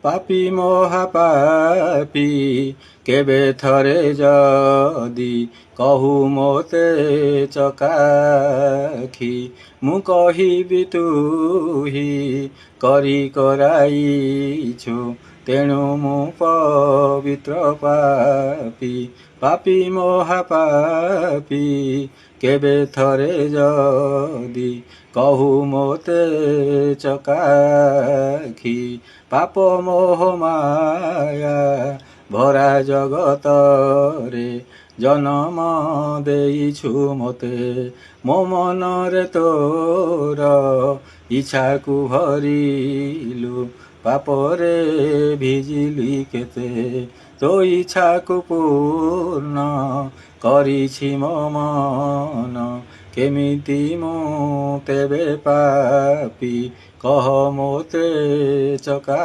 পাপী মহাপাপী কেবে থরে যদি কহু মোতে চকাখি ମୁଁ କହିବି ତୁହି କରି କରାଇଛୁ ତେଣୁ ମୁଁ ପବିତ୍ର ପାପୀ ପାପୀ ମହାପାପୀ କେବେ ଥରେ ଯଦି କହୁ ମୋତେ ଚକାଖି ପାପ ମୋହ ମାୟା ଭରା ଜଗତରେ ଜନମ ଦେଇଛୁ ମୋତେ ମୋ ମନରେ ତୋର ଇଚ୍ଛାକୁ ଭରିଲୁ ପାପରେ ଭିଜିଲି କେତେ ତୋ ଇଚ୍ଛାକୁ ପୂର୍ଣ୍ଣ କରିଛି ମୋ ମନ କେମିତି ମୁଁ ତେବେ ପାପୀ କହ ମୋତେ ଚକା